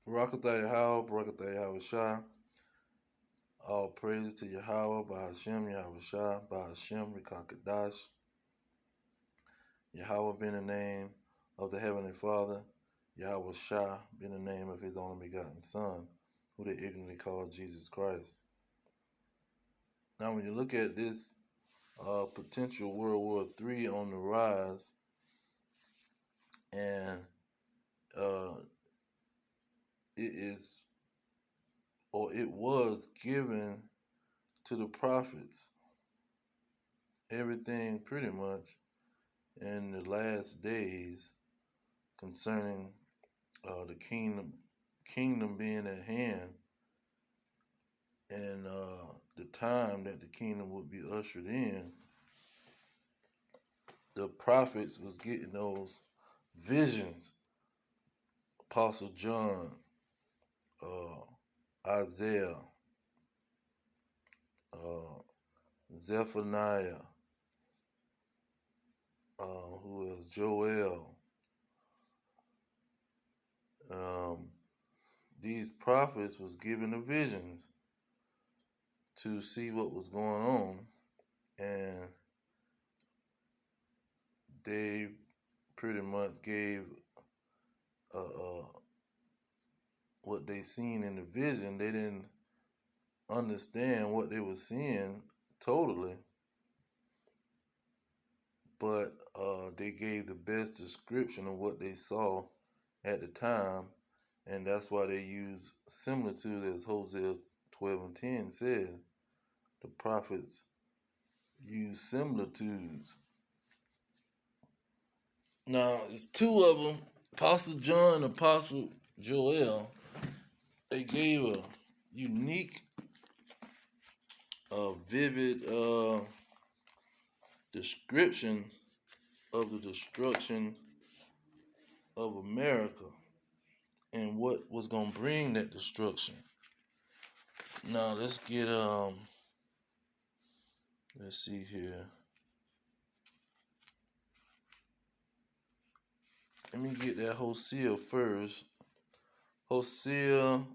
Barakatah Yahweh, Barakatah Yahweh Shah. All praise to Yahweh, Bahashem, Yahweh Shah, Bahashem, Rikakadash. Yahweh being the name of the Heavenly Father. Yahweh Shah being the name of His only begotten Son, who they ignorantly call Jesus Christ. Now, when you look at this potential World War III on the rise, and it was given to the prophets, everything pretty much in the last days concerning the kingdom being at hand, and the time that the kingdom would be ushered in. The prophets was getting those visions. Apostle John, Isaiah, Zephaniah, who else? Joel. These prophets was given the visions to see what was going on, and they pretty much gave what they seen in the vision. They didn't understand what they were seeing totally, but they gave the best description of what they saw at the time, and that's why they use similitude, as Hosea 12 and 10 said. The prophets use similitudes. Now, it's two of them, Apostle John and Apostle Joel. They gave a unique, vivid description of the destruction of America and what was going to bring that destruction. Now, let's see here. Let me get that Hosea first. Hosea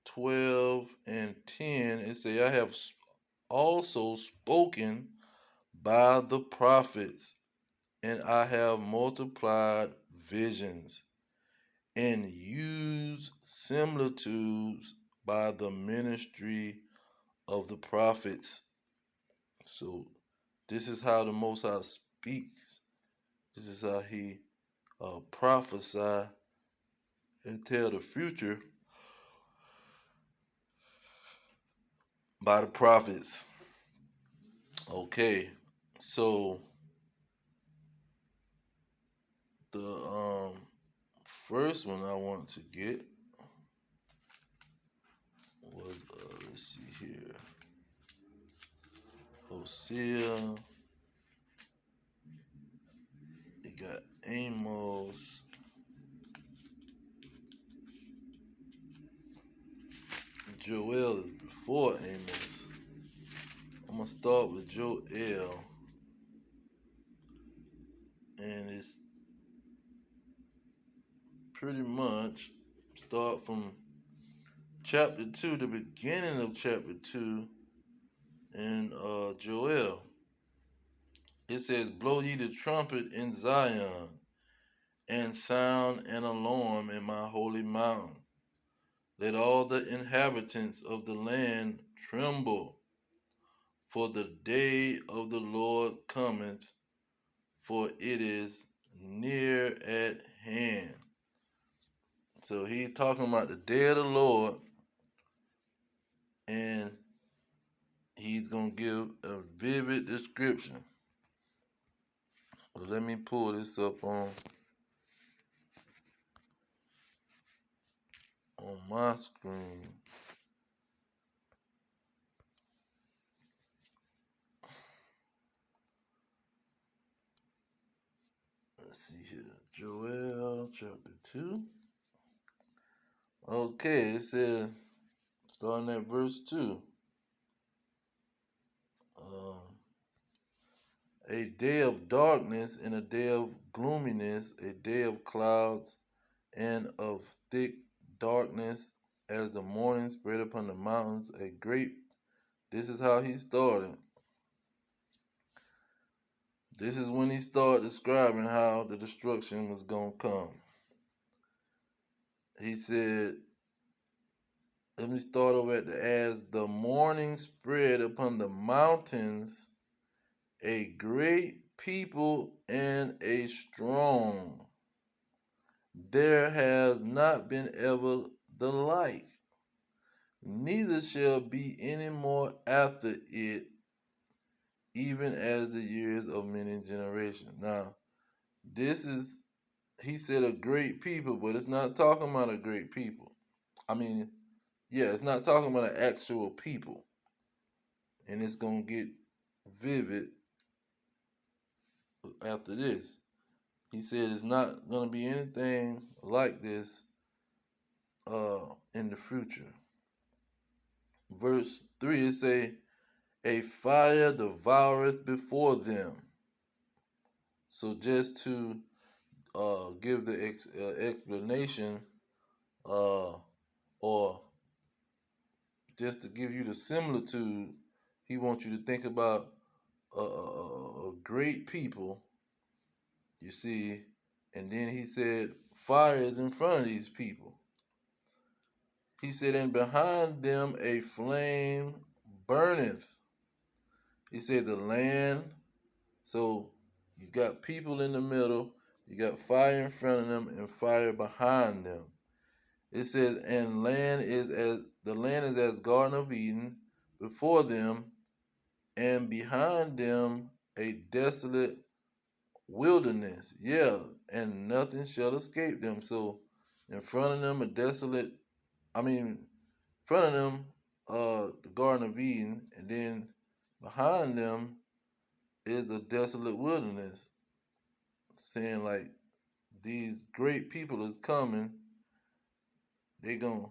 12 and 10, it say, I have also spoken by the prophets, and I have multiplied visions and used similitudes by the ministry of the prophets. So this is how the Most High speaks. This is how He prophesy and tell the future by the prophets. Okay, so the first one I wanted to get was let's see here, Hosea. You got Amos. Joel is before Amos. I'm gonna start with Joel, and it's pretty much start from chapter 2, the beginning of chapter 2 in Joel. It says, blow ye the trumpet in Zion, and sound an alarm in my holy mountain. Let all the inhabitants of the land tremble, for the day of the Lord cometh, for it is near at hand. So he's talking about the day of the Lord, and he's going to give a vivid description. So let me pull this up on my screen. Let's see here. Joel chapter 2. Okay, it says, starting at verse 2. A day of darkness and a day of gloominess, a day of clouds and of thick darkness as the morning spread upon the mountains. This is how he started. This is when he started describing how the destruction was going to come. He said, let me start over as the morning spread upon the mountains, a great people and a strong. There has not been ever the like, neither shall be any more after it, even as the years of many generations. Now, he said a great people, but it's not talking about a great people. It's not talking about an actual people. And it's going to get vivid after this. He said it's not going to be anything like this in the future. Verse 3, it say, a fire devoureth before them. So just to give the explanation, or just to give you the similitude, he wants you to think about a great people, you see, and then he said fire is in front of these people. He said, and behind them a flame burneth. He said the land, so you got people in the middle, you got fire in front of them and fire behind them. It says, and the land is as Garden of Eden before them, and behind them a desolate wilderness. Yeah, and nothing shall escape them. So in front of them front of them, the Garden of Eden, and then behind them is a desolate wilderness. Saying like these great people is coming, they gonna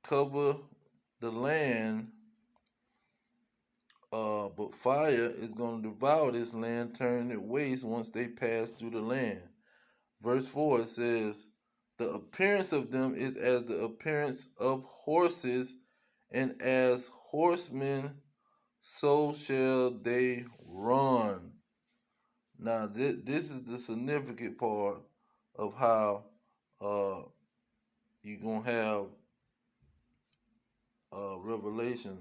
cover the land, but fire is gonna devour this land, turning it waste once they pass through the land. Verse 4, it says, the appearance of them is as the appearance of horses, and as horsemen so shall they run. Now, this is the significant part of how you're going to have Revelation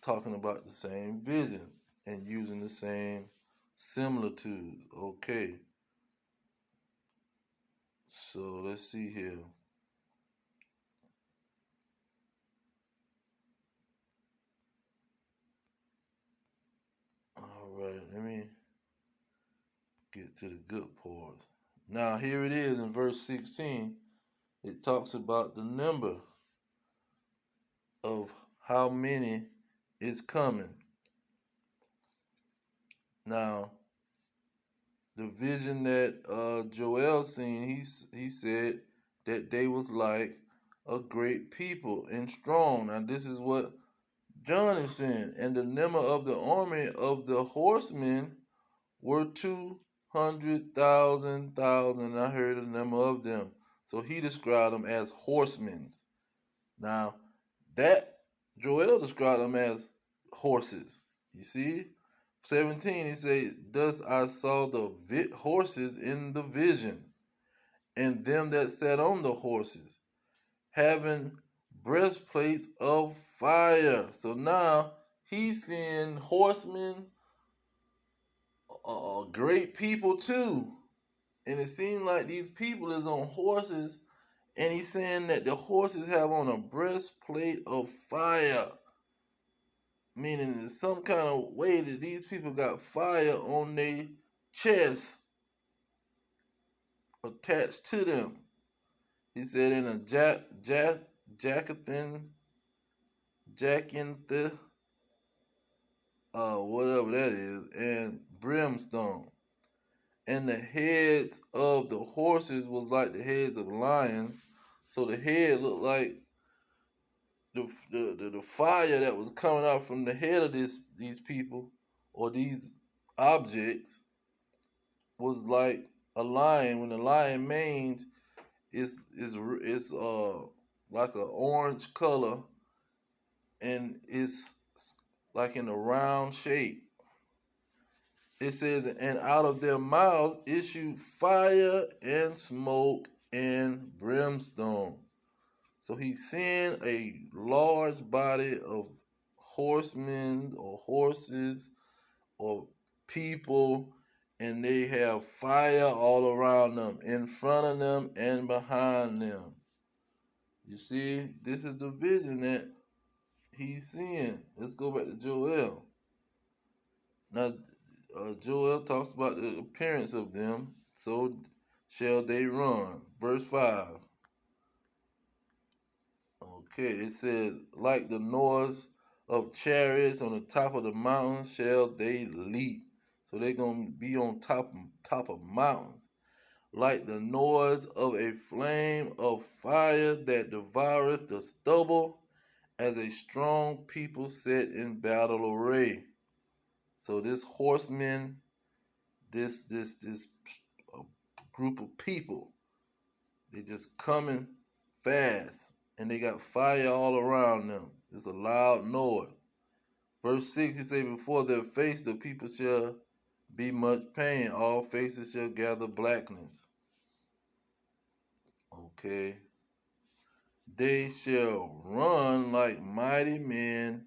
talking about the same vision and using the same similitudes. Okay. So, let's see here. All right, let me get to the good part. Now, here it is in verse 16. It talks about the number of how many is coming. Now, the vision that Joel seen, he said that they was like a great people and strong. Now, this is what John is saying. And the number of the army of the horsemen were 200,000. I heard the number of them. So he described them as horsemen. Now, that Joel described them as horses. You see? 17, he said, thus I saw the horses in the vision, and them that sat on the horses, having breastplates of fire. So now he's seeing horsemen, great people too. And it seemed like these people is on horses, and he's saying that the horses have on a breastplate of fire. Meaning in some kind of way that these people got fire on their chest attached to them. He said in a jacinth, whatever that is, and brimstone. And the heads of the horses was like the heads of lions. So the head looked like the fire that was coming out from the head of these people or these objects was like a lion. When the lion mange it's like an orange color, and it's like in a round shape. It says, and out of their mouths issue fire and smoke and brimstone. So he's seeing a large body of horsemen or horses or people, and they have fire all around them, in front of them and behind them. You see, this is the vision that he's seeing. Let's go back to Joel. Now, Joel talks about the appearance of them, so shall they run. Verse 5. Okay, it says, like the noise of chariots on the top of the mountains shall they leap. So they're going to be on top of mountains. Like the noise of a flame of fire that devoureth the stubble, as a strong people set in battle array. So this horsemen, this group of people, they just coming fast, and they got fire all around them. It's a loud noise. Verse 6, he say, before their face the people shall be much pain. All faces shall gather blackness. Okay. They shall run like mighty men.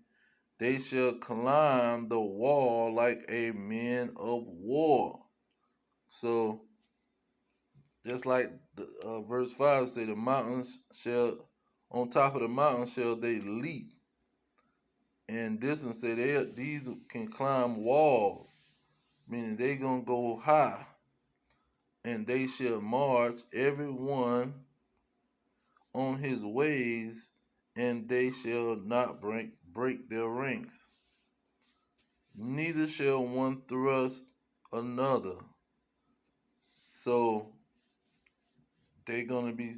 They shall climb the wall like a men of war. So, just like verse 5 say, the mountains shall, on top of the mountain shall they leap. And this one say these can climb walls, meaning they gonna go high. And they shall march every one on his ways, and they shall not break their ranks. Neither shall one thrust another. So they're gonna be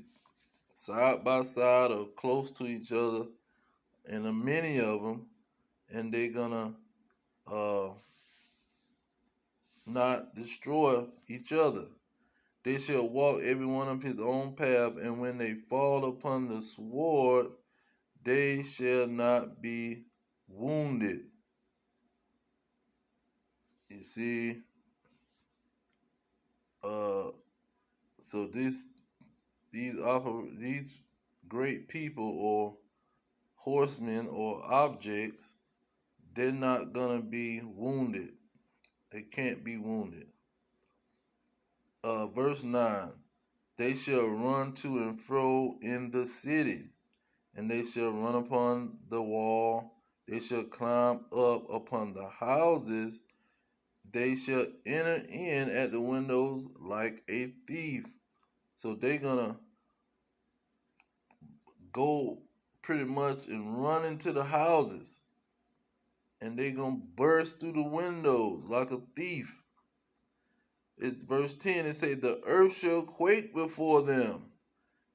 side by side or close to each other, and many of them, and they're gonna not destroy each other. They shall walk every one of his own path, and when they fall upon the sword, they shall not be wounded. You see, so these great people or horsemen or objects, they're not gonna be wounded. They can't be wounded. Verse 9, they shall run to and fro in the city, and they shall run upon the wall. They shall climb up upon the houses. They shall enter in at the windows like a thief. So they're gonna go pretty much and run into the houses, and they're gonna burst through the windows like a thief. It's verse 10, it says, the earth shall quake before them,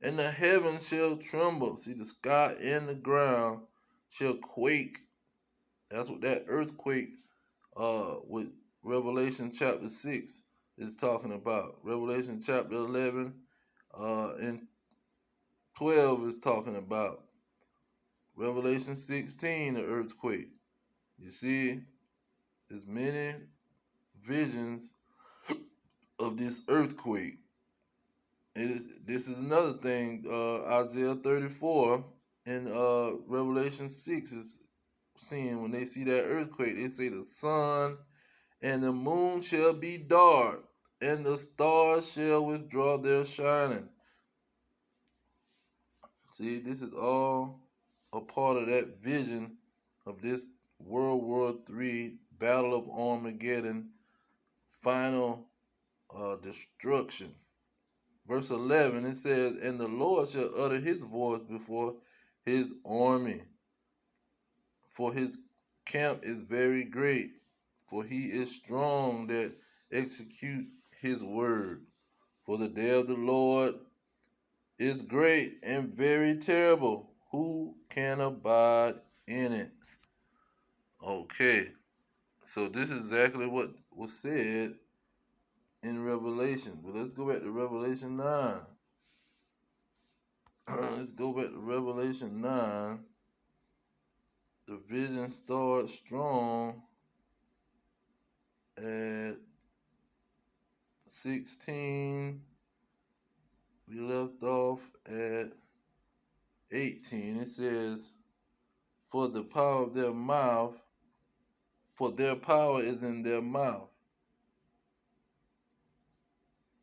and the heavens shall tremble. See, the sky and the ground shall quake. That's what that earthquake with Revelation chapter 6 is talking about. Revelation chapter 11 and 12 is talking about. Revelation 16, the earthquake. You see, there's many visions of this earthquake. This is another thing, Isaiah 34 and Revelation 6 is seeing when they see that earthquake. They say the sun and the moon shall be dark, and the stars shall withdraw their shining. See, this is all a part of that vision of this World War III Battle of Armageddon, final destruction. Verse 11, it says, and the Lord shall utter his voice before his army, for his camp is very great, for he is strong that execute his word. For the day of the Lord is great and very terrible. Who can abide in it? Okay, so this is exactly what was said in Revelation. But let's go back to Revelation 9. Let's go back to Revelation 9. The vision starts strong at 16. We left off at 18. It says, for the power of their mouth, for their power is in their mouth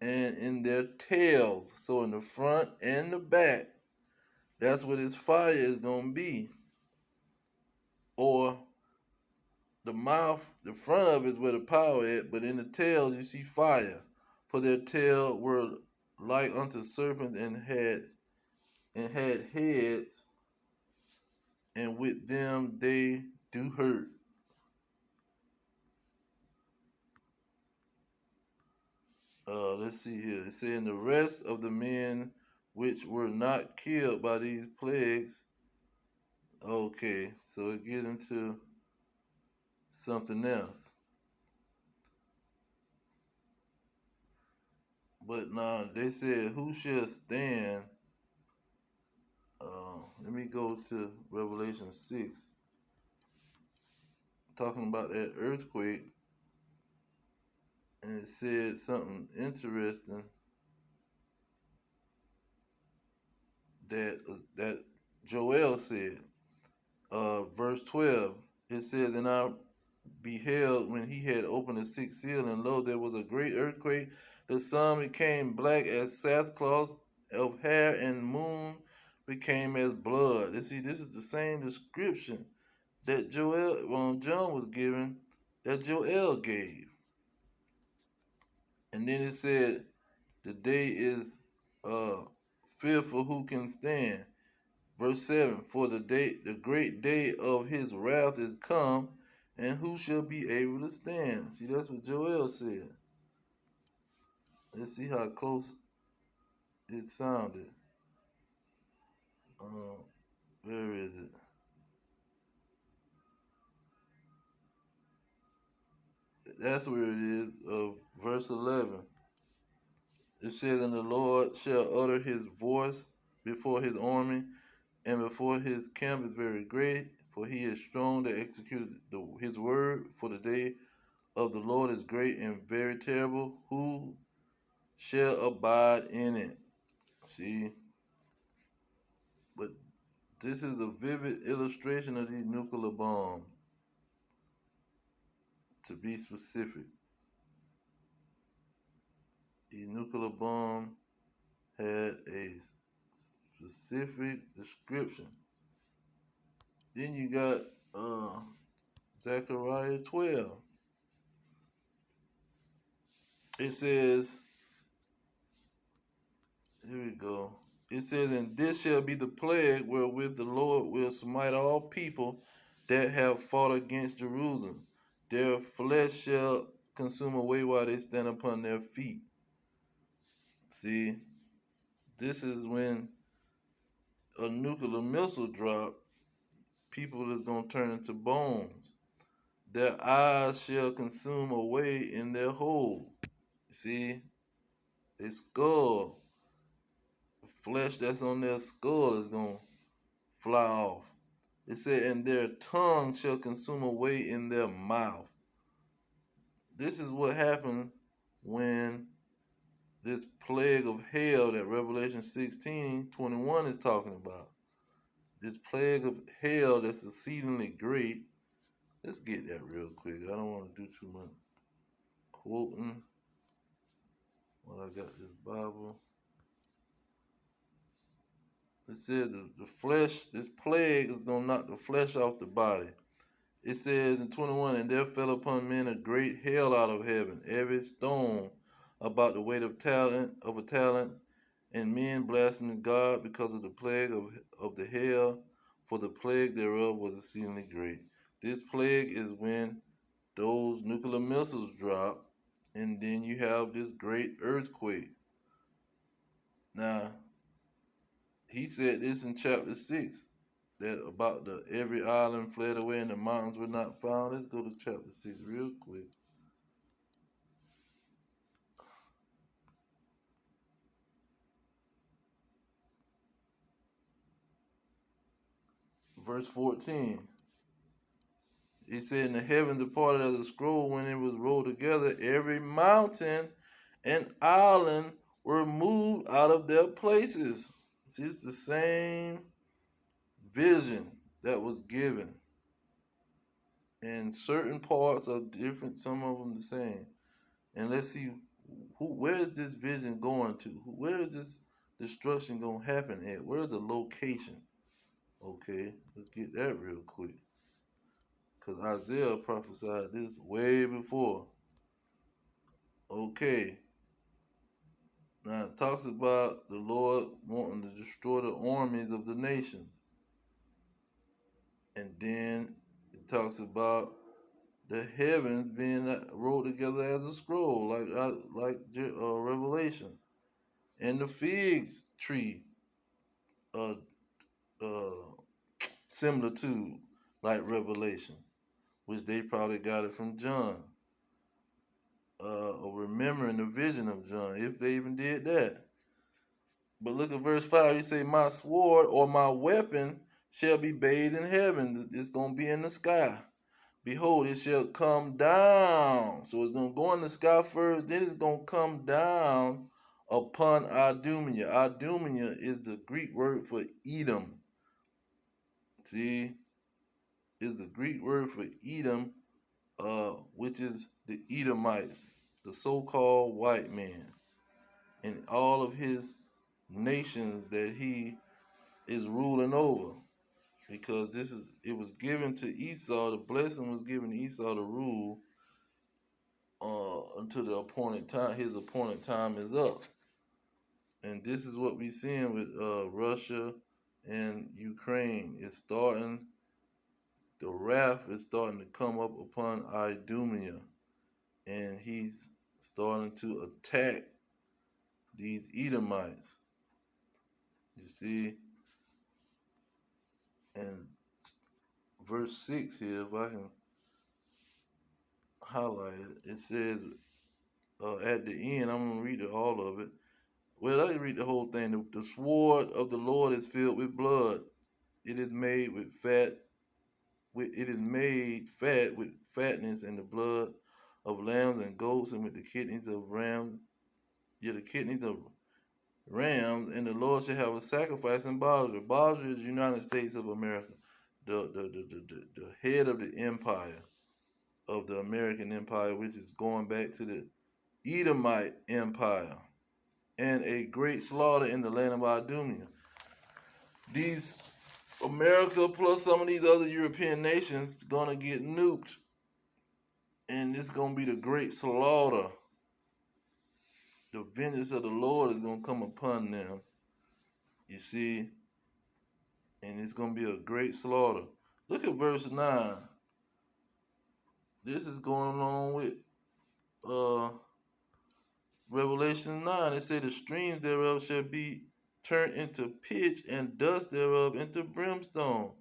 and in their tails. So in the front and the back, that's what his fire is going to be. Or the mouth, the front of it is where the power is, but in the tails you see fire. For their tail were like unto serpents and had heads, and with them they do hurt. Let's see here. It says, and the rest of the men which were not killed by these plagues. Okay, so it gets into something else. But now they said, who shall stand? Let me go to Revelation 6, talking about that earthquake, and it said something interesting that Joel said. Verse 12, it says, and I beheld when he had opened the sixth seal, and lo, there was a great earthquake. The sun became black as sackcloth of hair, and moon became as blood. You see, this is the same description that John was given, that Joel gave. And then it said, the day is fearful, who can stand? Verse 7, for the great day of his wrath is come, and who shall be able to stand? See, that's what Joel said. Let's see how close it sounded. Where is it? That's where it is, verse 11. It says, and the Lord shall utter his voice before his army, and before his camp is very great, for he is strong that executed his word, for the day of the Lord is great and very terrible. Who shall abide in it? See, but this is a vivid illustration of these nuclear bombs, to be specific. The nuclear bomb had a specific description. Then you got Zechariah 12. It says, here we go. It says, and this shall be the plague wherewith the Lord will smite all people that have fought against Jerusalem. Their flesh shall consume away while they stand upon their feet. See, this is when a nuclear missile drop, people is going to turn into bones. Their eyes shall consume away in their hole. See, their skull, the flesh that's on their skull is going to fly off. It said, and their tongue shall consume away in their mouth. This is what happens when this plague of hell that Revelation 16:21 is talking about. This plague of hell that's exceedingly great. Let's get that real quick. I don't want to do too much quoting while I got this Bible. It says the flesh, this plague is going to knock the flesh off the body. It says in 21, and there fell upon men a great hail out of heaven, every stone about the weight of a talent, and men blasphemed God because of the plague of the hail, for the plague thereof was exceedingly great. This plague is when those nuclear missiles drop, and then you have this great earthquake. Now, he said this in chapter 6, that about every island fled away and the mountains were not found. Let's go to chapter 6 real quick. verse 14. He said, "And the heaven departed as a scroll when it was rolled together. Every mountain and island were moved out of their places." See, it's the same vision that was given. And certain parts are different, some of them the same. And let's see, where is this vision going to? Where is this destruction going to happen at? Where's the location? Okay, let's get that real quick. Because Isaiah prophesied this way before. Okay. Now it talks about the Lord wanting to destroy the armies of the nations. And then it talks about the heavens being rolled together as a scroll, like Revelation. And the fig tree, similar to like Revelation, which they probably got it from John. Or remembering the vision of John, if they even did that. But look at verse 5. He say, "My sword or my weapon shall be bathed in heaven." It's going to be in the sky. "Behold, it shall come down." So it's going to go in the sky first, then it's going to come down upon Idumea. Idumea is the Greek word for Edom. See, is the Greek word for Edom, which is the Edomites, the so-called white man, and all of his nations that he is ruling over. Because it was given to Esau, the blessing was given to Esau to rule until the appointed time, his appointed time is up. And this is what we're seeing with Russia and Ukraine. It's starting, the wrath is starting to come up upon Idumea. And he's starting to attack these Edomites. You see? And verse 6 here, if I can highlight it, it says at the end, I'm going to read all of it. Well, let me read the whole thing. The sword of the Lord is filled with blood. It is made with fat. It is made fat with fatness and the blood of lambs and goats, and with the kidneys of rams. Yeah, the kidneys of rams. And the Lord shall have a sacrifice in Basra. Basra is the United States of America, the head of the empire, of the American empire, which is going back to the Edomite empire. And a great slaughter in the land of Idumea. These America plus some of these other European nations gonna get nuked, and it's gonna be the great slaughter. The vengeance of the Lord is gonna come upon them. You see, and it's gonna be a great slaughter. Look at verse 9. This is going along with Revelation 9. It said, "The streams thereof shall be turned into pitch, and dust thereof into brimstone,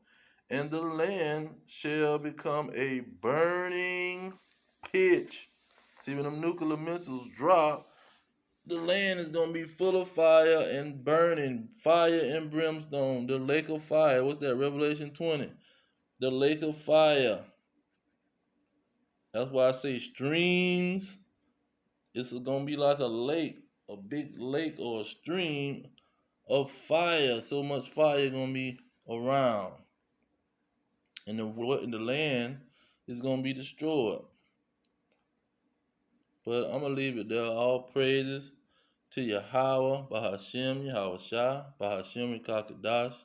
and the land shall become a burning pitch." See, when them nuclear missiles drop, the land is going to be full of fire and burning, fire and brimstone, the lake of fire. What's that, Revelation 20? The lake of fire. That's why I say streams. It's going to be like a lake, a big lake or a stream of fire. So much fire going to be around. And the land is going to be destroyed. But I'm going to leave it there. All praises to Yahweh, Bahashem, Yahweh Shah, Bahashem, Kakadash.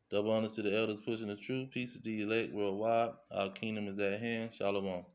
Double honor to the elders pushing the truth. Peace to the elect worldwide. Our kingdom is at hand. Shalom.